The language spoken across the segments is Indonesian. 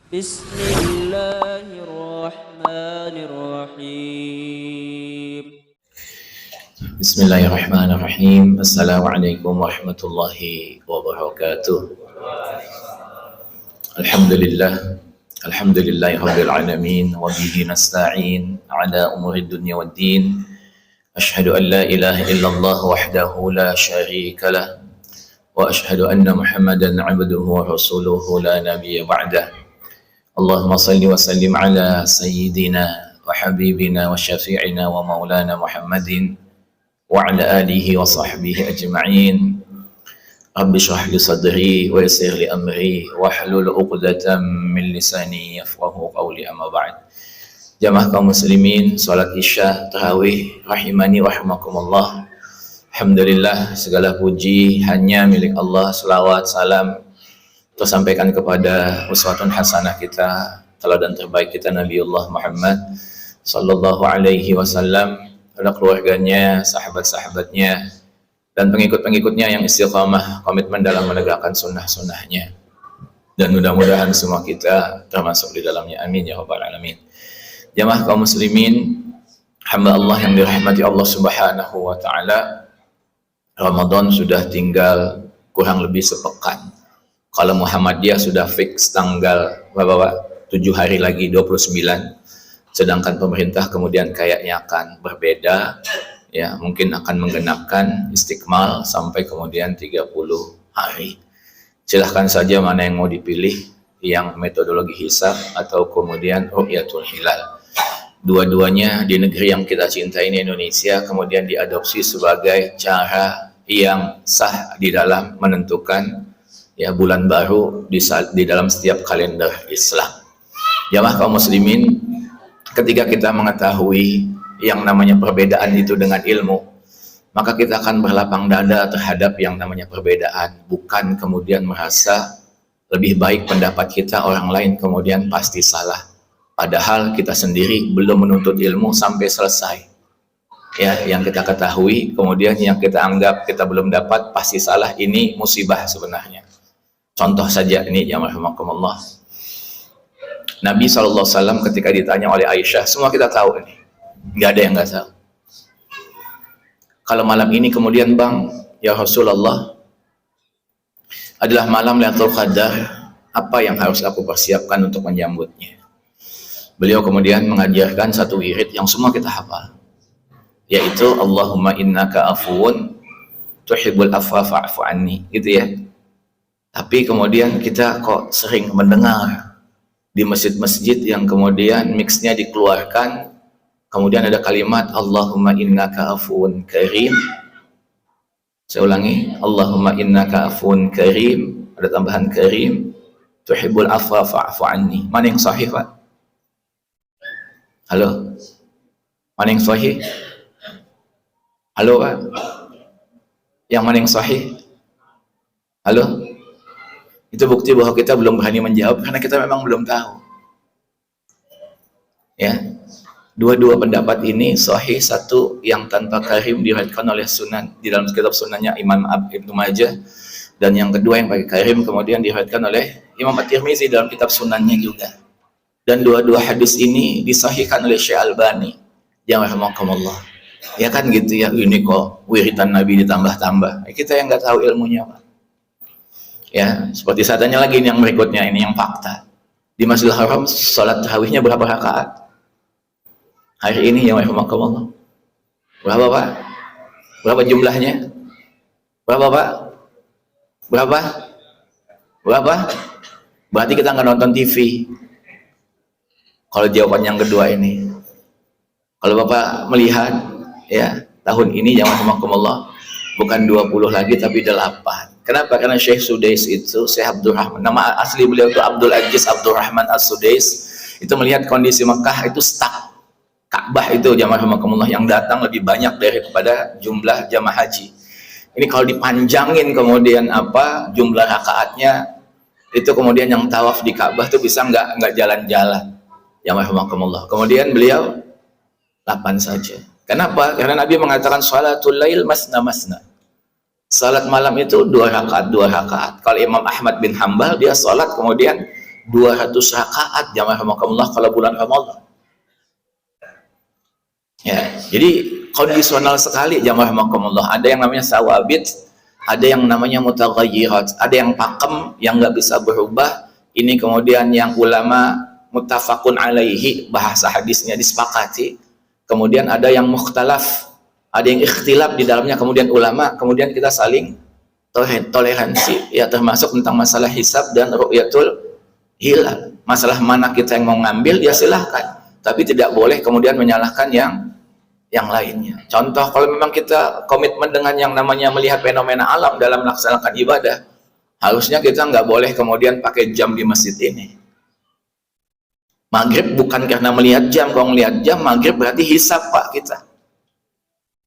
بسم الله الرحمن الرحيم. Bismillahirrahmanirrahim. Assalamualaikum warahmatullahi wabarakatuh. Alhamdulillahi rabbil alamin wa bihi nasta'in ala umuri dunya waddin. Asyhadu an la ilaha illallah wahdahu la syarika lah wa asyhadu anna Muhammadan 'abduhu wa rasuluhu la nabiyya ba'dah. Allahumma salli wa sallim ala sayyidina wa habibina wa syafi'ina wa maulana Muhammadin wa ala alihi wa sahbihi ajma'in. Rabbi shrah li sadri wa yassir li amri wa hlul 'uqdatam min lisani yafqahu qawli, amma ba'd. Jamaah kaum muslimin, salat Isya tarawih rahimani wa rahimakumullah. Alhamdulillah, segala puji hanya milik Allah. Selawat salam tersampaikan kepada uswatun hasanah kita, teladan terbaik kita, Nabiullah Muhammad sallallahu alaihi wasallam, pada keluarganya, sahabat-sahabatnya, dan pengikut-pengikutnya yang istiqamah komitmen dalam menegakkan sunnah-sunnahnya. Dan mudah-mudahan semua kita termasuk di dalamnya. Amin ya rabbal alamin. Jamaah kaum muslimin, hamba Allah yang dirahmati Allah subhanahu wa ta'ala, Ramadan sudah tinggal kurang lebih sepekan. Kalau Muhammadiyah sudah fix tanggal berapa? 7 hari lagi, 29. Sedangkan pemerintah kemudian kayaknya akan berbeda, ya, mungkin akan menggenapkan istiqmal sampai kemudian 30 hari. Silahkan saja mana yang mau dipilih, yang metodologi hisab atau kemudian ru'yatul hilal. Dua-duanya di negeri yang kita cintai ini, Indonesia, kemudian diadopsi sebagai cara yang sah di dalam menentukan, ya, bulan baru di dalam setiap kalender Islam. Jamaah kaum muslimin, ketika kita mengetahui yang namanya perbedaan itu dengan ilmu, maka kita akan berlapang dada terhadap yang namanya perbedaan, bukan kemudian merasa lebih baik pendapat kita, orang lain kemudian pasti salah, padahal kita sendiri belum menuntut ilmu sampai selesai. Ya, yang kita ketahui kemudian yang kita anggap kita belum dapat pasti salah, ini musibah sebenarnya. Contoh saja ini, ya rahimakumullah. Nabi SAW ketika ditanya oleh Aisyah, semua kita tahu ini, nggak ada yang nggak tahu. Kalau malam ini kemudian, bang, ya Rasulullah, adalah malam Lailatul Qadar, apa yang harus aku persiapkan untuk menyambutnya? Beliau kemudian mengajarkan satu wirid yang semua kita hafal, yaitu Allahumma innaka afuwun tuhibbul afwa fa'fu anni, gitu ya. Tapi kemudian kita kok sering mendengar di masjid-masjid yang kemudian mixnya dikeluarkan, kemudian ada kalimat Allahumma innaka afuwun karim. Saya ulangi, Allahumma innaka afuwun karim, ada tambahan karim, tuhibbul afwa fa'fu anni. Mana yang sahih, Pak? Halo? Mana yang sahih? Halo, Pak? Yang mana yang sahih? Halo? Itu bukti bahwa kita belum berani menjawab karena kita memang belum tahu. Ya, dua-dua pendapat ini sahih. Satu yang tanpa karim diriwayatkan oleh Sunan, di dalam kitab Sunannya Imam Ibnu Majah, dan yang kedua yang pakai karim kemudian diriwayatkan oleh Imam At-Tirmizi dalam kitab Sunannya juga. Dan dua-dua hadis ini disahihkan oleh Syekh Albani, yang rahimakumullah. Ya kan gitu ya, ini kok wiridan Nabi ditambah-tambah. Kita yang nggak tahu ilmunya, Pak. Ya, seperti saya tanya lagi ini yang berikutnya, ini yang fakta. Di Masjidil Haram salat tarawihnya berapa rakaat? Hari ini yang rahimakumullah. Berapa, Pak? Berapa jumlahnya? Berapa, Pak? Berapa? Berapa? Berarti kita nggak nonton TV. Kalau jawaban yang kedua ini. Kalau Bapak melihat, ya, tahun ini yang rahimakumullah bukan 20 lagi tapi 8. Kenapa? Karena Syekh Sudais itu, Syekh Abdurrahman, nama asli beliau itu Abdul Aziz Abdurrahman As-Sudais, itu melihat kondisi Mekah itu stuck. Ka'bah itu, jamaah rahimakumullah, yang datang lebih banyak daripada jumlah jamaah haji. Ini kalau dipanjangin kemudian jumlah rakaatnya, itu kemudian yang tawaf di Ka'bah itu bisa nggak jalan-jalan. Jamaah rahimakumullah. Kemudian beliau 8 saja. Kenapa? Karena Nabi mengatakan sholatul lail masna masna. Salat malam itu 2 rakaat. Kalau Imam Ahmad bin Hambal, dia salat kemudian 200 rakaat jamaah rahimakumullah kalau bulan Ramadan. Ya, jadi kondisional sekali jamaah rahimakumullah. Ada yang namanya sawabit, ada yang namanya mutaghayyirat, ada yang pakem yang nggak bisa berubah. Ini kemudian yang ulama muttafaqun alaihi, bahasa hadisnya disepakati. Kemudian ada yang mukhtalaf, ada yang ikhtilaf di dalamnya, kemudian ulama, kemudian kita saling toleransi, ya, termasuk tentang masalah hisab dan ru'yatul hilal. Masalah mana kita yang mau ngambil, ya silahkan, tapi tidak boleh kemudian menyalahkan yang lainnya. Contoh, kalau memang kita komitmen dengan yang namanya melihat fenomena alam dalam melaksanakan ibadah, harusnya kita nggak boleh kemudian pakai jam di masjid ini. Maghrib bukan karena melihat jam, kalau melihat jam maghrib berarti hisab pak kita.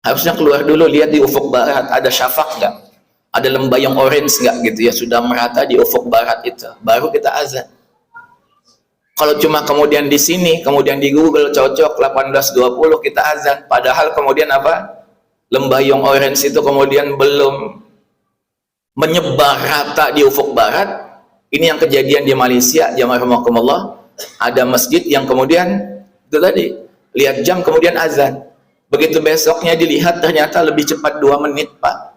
Harusnya keluar dulu, lihat di ufuk barat ada syafaq nggak, ada lembayung orange nggak gitu ya, sudah merata di ufuk barat itu, baru kita azan. Kalau cuma kemudian di sini, kemudian di Google cocok 18.20 kita azan, padahal kemudian apa, lembayung orange itu kemudian belum menyebar rata di ufuk barat. Ini yang kejadian di Malaysia, jamaah rahimakumullah. Ada masjid yang kemudian itu tadi lihat jam kemudian azan, begitu besoknya dilihat ternyata lebih cepat 2 menit pak.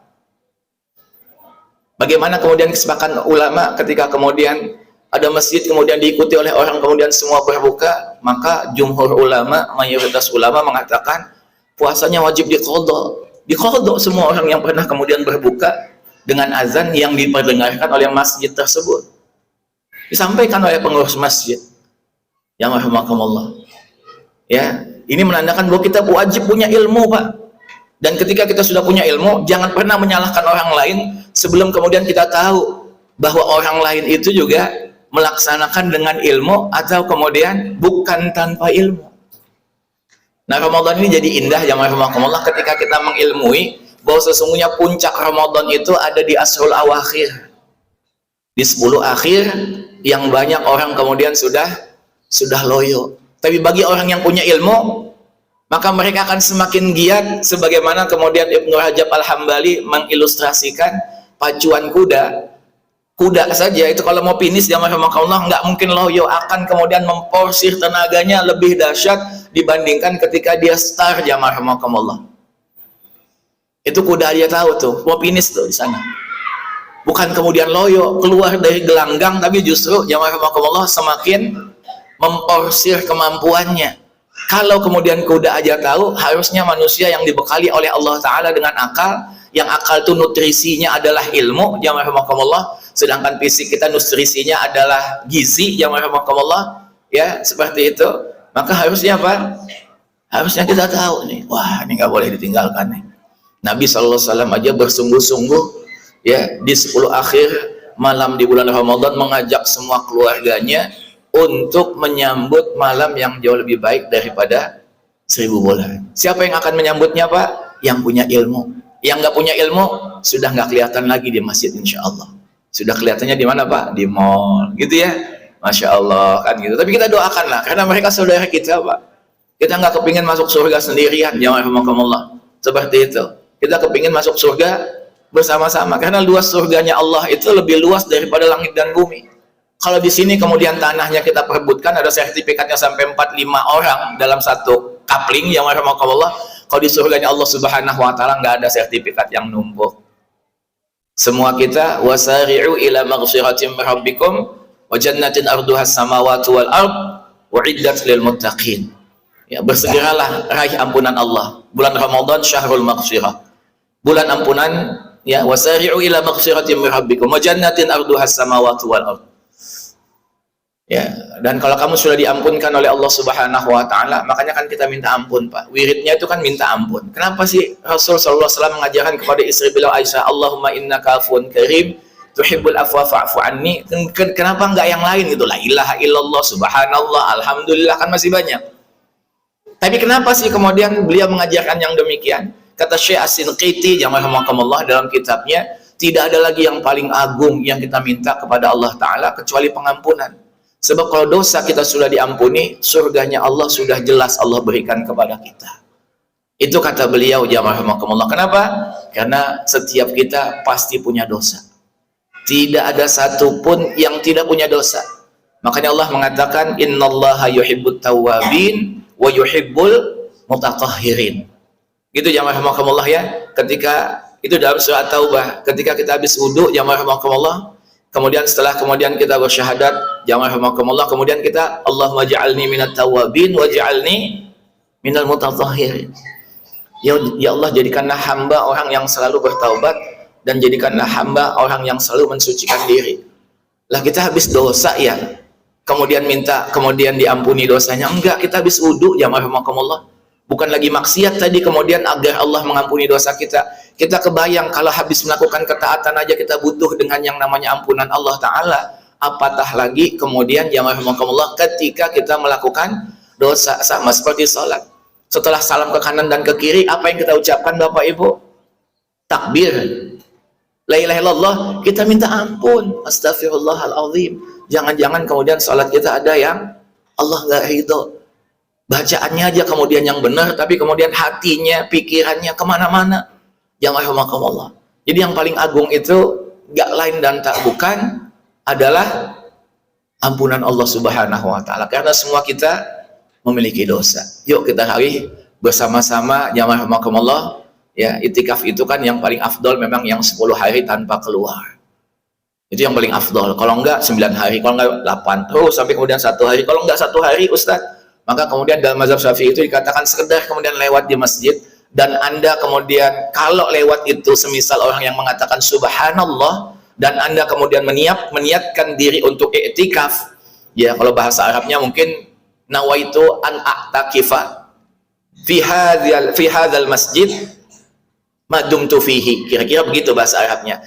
Bagaimana kemudian kesepakatan ulama ketika kemudian ada masjid kemudian diikuti oleh orang kemudian semua berbuka, maka jumhur ulama, mayoritas ulama mengatakan puasanya wajib diqadha semua orang yang pernah kemudian berbuka dengan azan yang diperdengarkan oleh masjid tersebut, disampaikan oleh pengurus masjid. Ya rahimakumullah. Ya, ini menandakan bahwa kita wajib punya ilmu, Pak. Dan ketika kita sudah punya ilmu, jangan pernah menyalahkan orang lain sebelum kemudian kita tahu bahwa orang lain itu juga melaksanakan dengan ilmu atau kemudian bukan tanpa ilmu. Nah, Ramadan ini jadi indah ya rahimakumullah ketika kita mengilmui bahwa sesungguhnya puncak Ramadan itu ada di Ashrul Awakhir. Di 10 akhir yang banyak orang kemudian sudah loyo. Tapi bagi orang yang punya ilmu, maka mereka akan semakin giat, sebagaimana kemudian Ibnu Rajab Al-Hambali mengilustrasikan pacuan kuda. Kuda saja itu kalau mau finish jamaah rahimakumullah nggak mungkin loyo, akan kemudian memporsir tenaganya lebih dahsyat dibandingkan ketika dia start jamaah rahimakumullah. Itu kuda dia tahu tuh mau finish tuh di sana. Bukan kemudian loyo keluar dari gelanggang, tapi justru jamaah rahimakumullah semakin memporsir kemampuannya. Kalau kemudian kuda aja tahu, harusnya manusia yang dibekali oleh Allah Ta'ala dengan akal, yang akal itu nutrisinya adalah ilmu, jamaah rahimakumullah, sedangkan fisik kita nutrisinya adalah gizi, jamaah rahimakumullah, ya seperti itu. Maka harusnya apa? Harusnya kita tahu nih, wah ini nggak boleh ditinggalkan nih. Nabi SAW aja bersungguh-sungguh ya di 10 akhir malam di bulan Ramadan mengajak semua keluarganya untuk menyambut malam yang jauh lebih baik daripada 1000 bulan. Siapa yang akan menyambutnya Pak? Yang punya ilmu. Yang nggak punya ilmu sudah nggak kelihatan lagi di masjid, insya Allah. Sudah kelihatannya di mana Pak? Di mall, gitu ya. Masya Allah kan gitu. Tapi kita doakanlah karena mereka saudara kita Pak. Kita nggak kepingin masuk surga sendirian, ya rahimakumullah. Seperti itu. Kita kepingin masuk surga bersama-sama karena luas surganya Allah itu lebih luas daripada langit dan bumi. Kalau di sini kemudian tanahnya kita perebutkan, ada sertifikatnya sampai 4-5 orang dalam satu kapling, yang rahimakumullah. Kalau di surganya Allah Subhanahu wa taala nggak ada sertifikat yang numpuk. Semua kita wasari'u ila maghfiratin min rabbikum wa jannatin arduhas samawati wal ard uiddat lil muttaqin. Ya, bersegeralah raih ampunan Allah. Bulan Ramadan syahrul maghfirah. Bulan ampunan, ya, wasari'u ila maghfiratin min rabbikum wa jannatin arduhas samawati wal ard. Ya, dan kalau kamu sudah diampunkan oleh Allah Subhanahu wa taala, makanya kan kita minta ampun, Pak. Wiridnya itu kan minta ampun. Kenapa sih Rasul sallallahu alaihi wasallam mengajarkan kepada istri beliau Aisyah, Allahumma innaka afuwun karim, tuhibbul afwa fa'fu anni. Kenapa enggak yang lain gitu? La ilaha illallah, subhanallah, alhamdulillah, kan masih banyak. Tapi kenapa sih kemudian beliau mengajarkan yang demikian? Kata Syekh As-Sinqiti rahimahullah dalam kitabnya, tidak ada lagi yang paling agung yang kita minta kepada Allah taala kecuali pengampunan. Sebab kalau dosa kita sudah diampuni, surganya Allah sudah jelas Allah berikan kepada kita. Itu kata beliau jamaah rahimakumullah. Kenapa? Karena setiap kita pasti punya dosa. Tidak ada satupun yang tidak punya dosa. Makanya Allah mengatakan innallaha yuhibbut tawwabin wa yuhibbul mutatahhirin. Gitu jamaah rahimakumullah ya. Ketika itu dalam surat Taubah, ketika kita habis wudu jamaah rahimakumullah, kemudian setelah kita bersyahadat jamaah rahimakumullah, kemudian kita Allahumma ja'alni minat tawwabin wa ja'alni minal mutatahhirin. Ya Allah, jadikanlah hamba orang yang selalu bertaubat dan jadikanlah hamba orang yang selalu mensucikan diri. Lah kita habis dosa ya, kemudian diampuni dosanya? Enggak, kita habis wudu jamaah rahimakumullah, bukan lagi maksiat tadi kemudian agar Allah mengampuni dosa kita. Kita kebayang kalau habis melakukan ketaatan aja kita butuh dengan yang namanya ampunan Allah Ta'ala, apatah lagi kemudian jamaah rahimakumullah ketika kita melakukan dosa. Sama seperti sholat, setelah salam ke kanan dan ke kiri, apa yang kita ucapkan Bapak Ibu? Takbir, la ilaha illallah, kita minta ampun, astagfirullahaladzim. Jangan-jangan kemudian sholat kita ada yang Allah nggak ridho, bacaannya aja kemudian yang benar, tapi kemudian hatinya, pikirannya kemana-mana. Jamaah rahimakumullah. Jadi yang paling agung itu gak lain dan tak bukan adalah ampunan Allah Subhanahu wa Ta'ala, karena semua kita memiliki dosa. Yuk kita hari bersama-sama jamaah rahimakumullah ya, itikaf itu kan yang paling afdol memang yang 10 hari tanpa keluar. Itu yang paling afdol. Kalau enggak 9 hari, kalau enggak 8, terus sampai kemudian 1 hari. Kalau enggak 1 hari Ustaz, maka kemudian dalam mazhab Syafi'i itu dikatakan sekedar kemudian lewat di masjid, dan Anda kemudian kalau lewat itu semisal orang yang mengatakan subhanallah, dan Anda kemudian meniatkan diri untuk i'tikaf, ya kalau bahasa Arabnya mungkin nawaitu an a'takifa fi hadzal masjid madumtu fihi, kira-kira begitu bahasa Arabnya.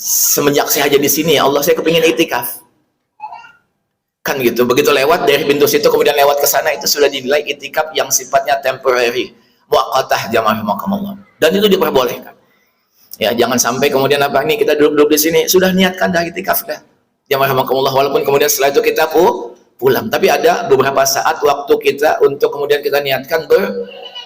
Semenjak saya aja di sini ya Allah, saya kepingin itikaf. Kan gitu. Begitu lewat dari pintu situ kemudian lewat ke sana, itu sudah dinilai itikaf yang sifatnya temporary, muaqqatah jamaah rahimakumullah. Dan itu diperbolehkan. Ya, jangan sampai kemudian apa nih kita duduk-duduk di sini sudah niatkan dah itikaf dah. Jamaah rahimakumullah, walaupun kemudian setelah itu kita pulang, tapi ada beberapa saat waktu kita untuk kemudian kita niatkan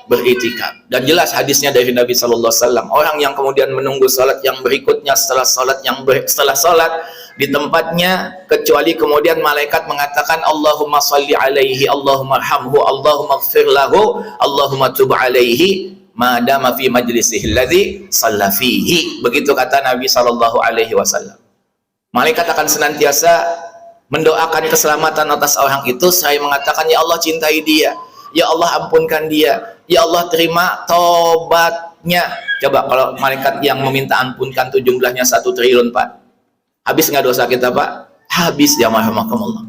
beritikaf. Dan jelas hadisnya dari Nabi sallallahu alaihi wasallam, orang yang kemudian menunggu salat yang berikutnya setelah salat di tempatnya, kecuali kemudian malaikat mengatakan Allahumma shalli alaihi, Allahumma arhamhu, Allahumma ighfir lahu, Allahumma tub alaihi madama fi majlisihi alladzi shalla fihi. Begitu kata Nabi sallallahu alaihi wasallam. Malaikat akan senantiasa mendoakan keselamatan atas orang itu. Saya mengatakan ya Allah cintai dia, ya Allah ampunkan dia, ya Allah terima tobatnya. Coba kalau malaikat yang meminta ampunkan itu jumlahnya 1 triliun Pak, habis nggak dosa kita Pak? Habis jamaah rahimakumullah.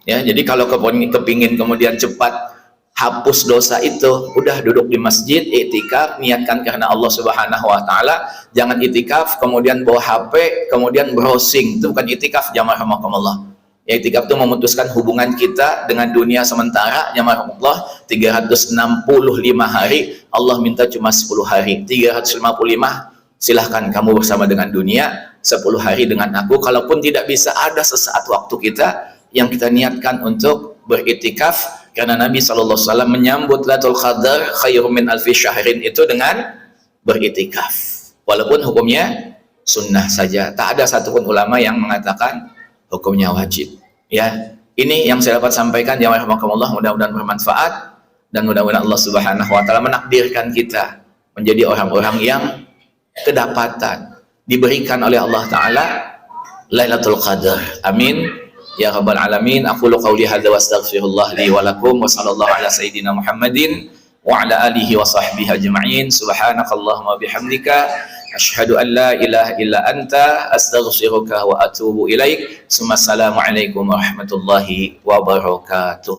Ya, jadi kalau kepingin kemudian cepat hapus dosa itu, udah duduk di masjid, itikaf, niatkan karena Allah Subhanahu wa Ta'ala. Jangan itikaf kemudian bawa HP, kemudian browsing. Itu bukan itikaf jamaah rahimakumullah. Ya, itikaf itu memutuskan hubungan kita dengan dunia sementara jamaah rahimakumullah. 365 hari, Allah minta cuma 10 hari. 355 silahkan kamu bersama dengan dunia, 10 hari dengan aku. Kalaupun tidak bisa, ada sesaat waktu kita yang kita niatkan untuk beritikaf, karena Nabi SAW menyambut Lailatul Qadar khairum min alfi syahrin itu dengan beritikaf, walaupun hukumnya sunnah saja. Tak ada satupun ulama yang mengatakan hukumnya wajib. Ya, ini yang saya dapat sampaikan jamaah rahimakumullah, mudah-mudahan bermanfaat, dan mudah-mudahan Allah Subhanahu wa Ta'ala menakdirkan kita menjadi orang-orang yang kedapatan diberikan oleh Allah Ta'ala Lailatul Qadar. Amin ya rabbal alamin. Aqulu qawli hadza wa astaghfirullah li wa lakum, wa sallallahu ala sayyidina Muhammadin wa ala alihi wa sahbihi ajma'in. Subhanakallahumma bihamdika asyhadu an la ilaha illa anta astaghfiruka wa atubu ilaik. Assalamualaikum warahmatullahi wabarakatuh.